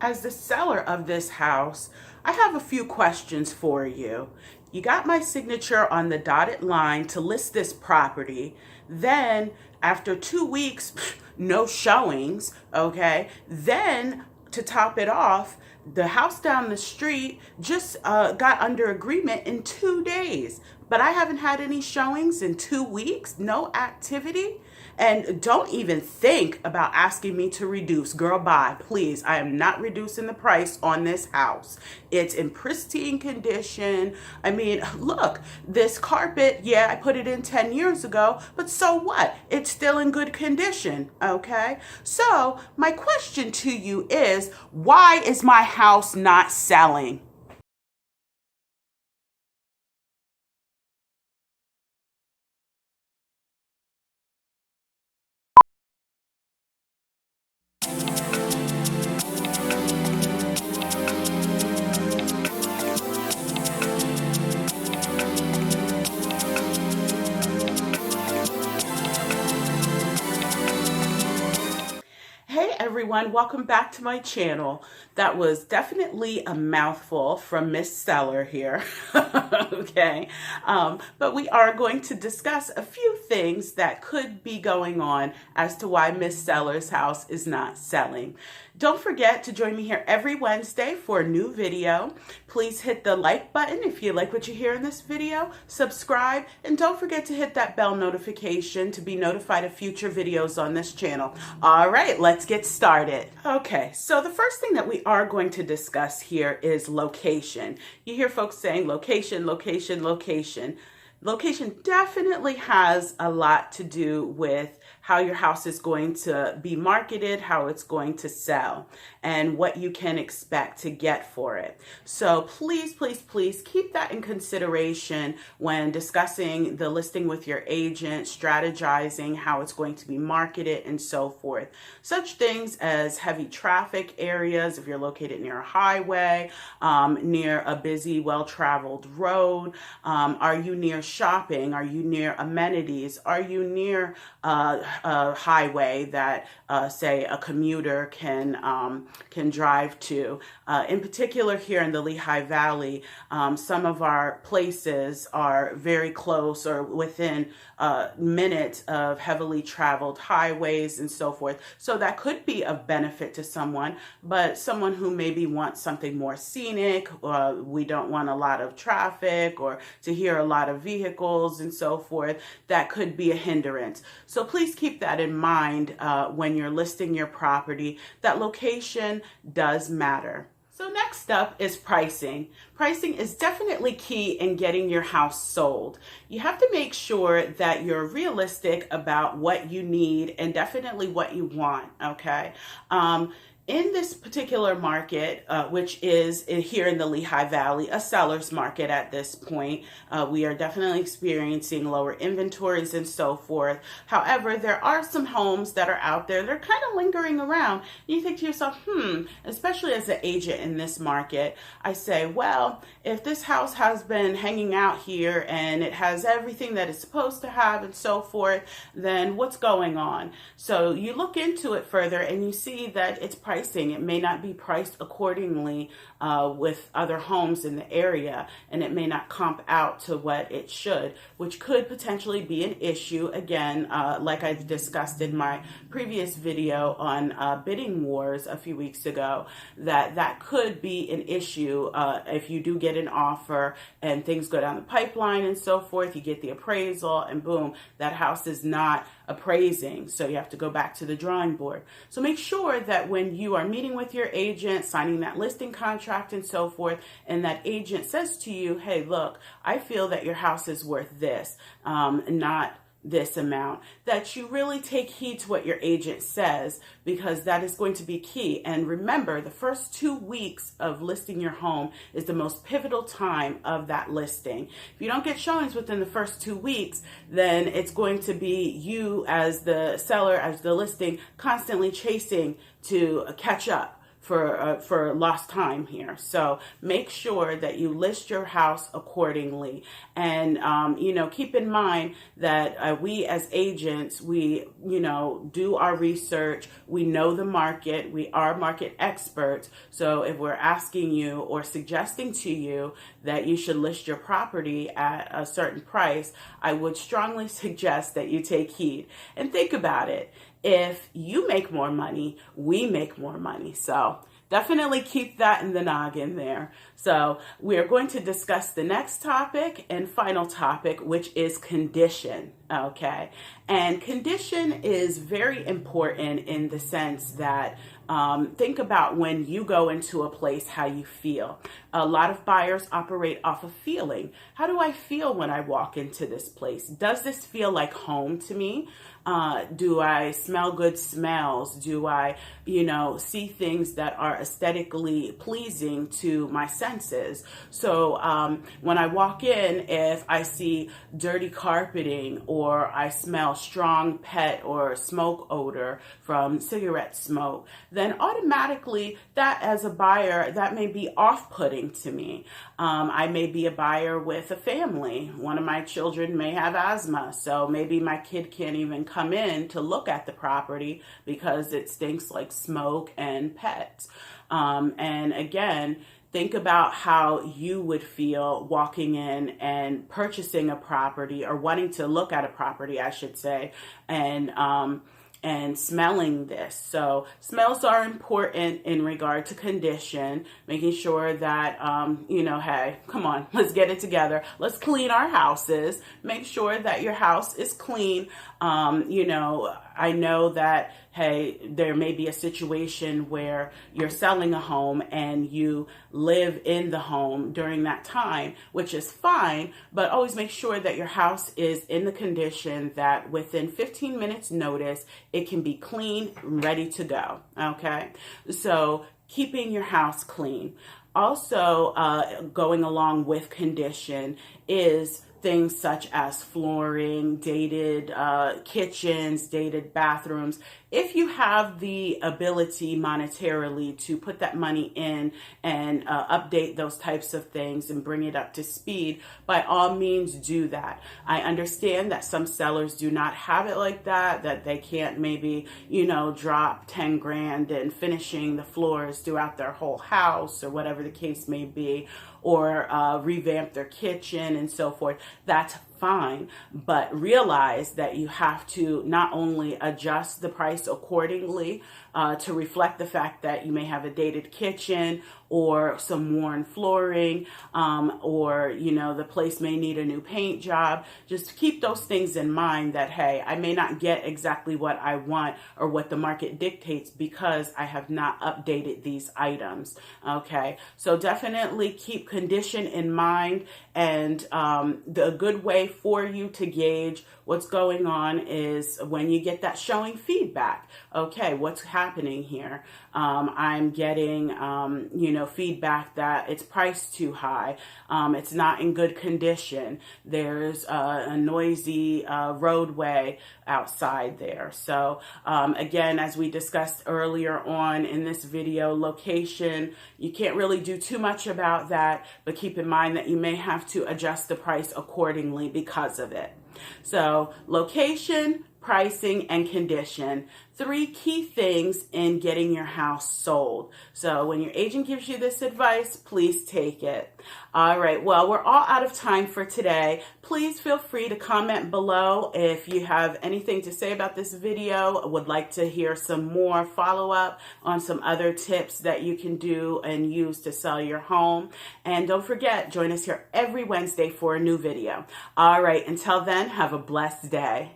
As the seller of this house, I have a few questions for you. You got my signature on the dotted line to list this property. Then, after 2 weeks, no showings, okay? Then, to top it off, the house down the street just got under agreement in 2 days. But I haven't had any showings in 2 weeks, no activity. And don't even think about asking me to reduce. Girl, bye, please. I am not reducing the price on this house. It's in pristine condition. I mean, look, this carpet, yeah, I put it in 10 years ago, but so what? It's still in good condition, okay? So my question to you is, why is my house not selling? Hey everyone, welcome back to my channel. That was definitely a mouthful from Miss Seller here. Okay, but we are going to discuss a few things that could be going on as to why Miss Seller's house is not selling. Don't forget to join me here every Wednesday for a new video. Please hit the like button if you like what you hear in this video, subscribe, and don't forget to hit that bell notification to be notified of future videos on this channel. All right, let's get started. Okay, so the first thing that we are going to discuss here is location. You hear folks saying location, location, location. Location definitely has a lot to do with how your house is going to be marketed, how it's going to sell, and what you can expect to get for it. So please, please, please keep that in consideration when discussing the listing with your agent, strategizing how it's going to be marketed, and so forth. Such things as heavy traffic areas, if you're located near a highway, near a busy, well-traveled road. Are you near shopping? Are you near amenities? Are you near a highway that, say, a commuter can drive to? In particular, here in the Lehigh Valley, some of our places are very close or within minutes of heavily traveled highways and so forth. So that could be of benefit to someone, but someone who maybe wants something more scenic, we don't want a lot of traffic or to hear a lot of vehicles and so forth, that could be a hindrance. So please keep that in mind when you're listing your property, that location does matter. So next up is pricing. Pricing is definitely key in getting your house sold. You have to make sure that you're realistic about what you need and definitely what you want, okay? In this particular market, which is here in the Lehigh Valley, a seller's market at this point, we are definitely experiencing lower inventories and so forth. However, there are some homes that are out there. They're kind of lingering around. You think to yourself, especially as an agent in this market, I say, well, if this house has been hanging out here and it has everything that it's supposed to have and so forth, then what's going on? So you look into it further and you see that it's pricing. It may not be priced accordingly with other homes in the area, and it may not comp out to what it should, which could potentially be an issue. Again, like I discussed in my previous video on bidding wars a few weeks ago, that could be an issue if you do get an offer and things go down the pipeline and so forth. You get the appraisal and boom, that house is not appraising. So you have to go back to the drawing board. So make sure that when you are meeting with your agent, signing that listing contract and so forth, and that agent says to you, hey, look, I feel that your house is worth this, not this amount, that you really take heed to what your agent says, because that is going to be key. And remember, the first 2 weeks of listing your home is the most pivotal time of that listing. If you don't get showings within the first 2 weeks, then it's going to be you as the seller, as the listing, constantly chasing to catch up for lost time here. So make sure that you list your house accordingly. And, keep in mind that we as agents, we, do our research. We know the market. We are market experts. So if we're asking you or suggesting to you that you should list your property at a certain price, I would strongly suggest that you take heed and think about it. If you make more money, we make more money. So definitely keep that in the noggin there. So we are going to discuss the next topic and final topic, which is condition. Okay. And condition is very important in the sense that think about when you go into a place, how you feel. A lot of buyers operate off of feeling. How do I feel when I walk into this place? Does this feel like home to me? Do I smell good smells? Do I, see things that are aesthetically pleasing to my senses? So when I walk in, if I see dirty carpeting or I smell strong pet or smoke odor from cigarette smoke, then automatically that as a buyer, that may be off-putting to me. I may be a buyer with a family. One of my children may have asthma, so maybe my kid can't even come in to look at the property because it stinks like smoke and pets. And again, think about how you would feel walking in and purchasing a property or wanting to look at a property, I should say, and smelling this. So smells are important in regard to condition, making sure that, hey, come on, let's get it together. Let's clean our houses. Make sure that your house is clean. I know that, hey, there may be a situation where you're selling a home and you live in the home during that time, which is fine, but always make sure that your house is in the condition that within 15 minutes notice, it can be clean, ready to go, okay? So keeping your house clean. Also, going along with condition is things such as flooring, dated kitchens, dated bathrooms. If you have the ability monetarily to put that money in and update those types of things and bring it up to speed, by all means do that. I understand that some sellers do not have it like that they can't maybe, drop 10 grand in finishing the floors throughout their whole house or whatever the case may be, or revamp their kitchen and so forth. That's fine, but realize that you have to not only adjust the price accordingly to reflect the fact that you may have a dated kitchen or some worn flooring, or the place may need a new paint job. Just keep those things in mind that, hey, I may not get exactly what I want or what the market dictates because I have not updated these items. Okay, so definitely keep condition in mind, and the good way for you to gauge what's going on is when you get that showing feedback. Okay, what's happening here? I'm getting, feedback that it's priced too high. It's not in good condition. There's a noisy roadway outside there. So again, as we discussed earlier on in this video, location, you can't really do too much about that, but keep in mind that you may have to adjust the price accordingly because of it. So location, pricing, and condition. 3 key things in getting your house sold. So when your agent gives you this advice, please take it. All right, well, we're all out of time for today. Please feel free to comment below if you have anything to say about this video, would like to hear some more follow-up on some other tips that you can do and use to sell your home. And don't forget, join us here every Wednesday for a new video. All right, until then, have a blessed day.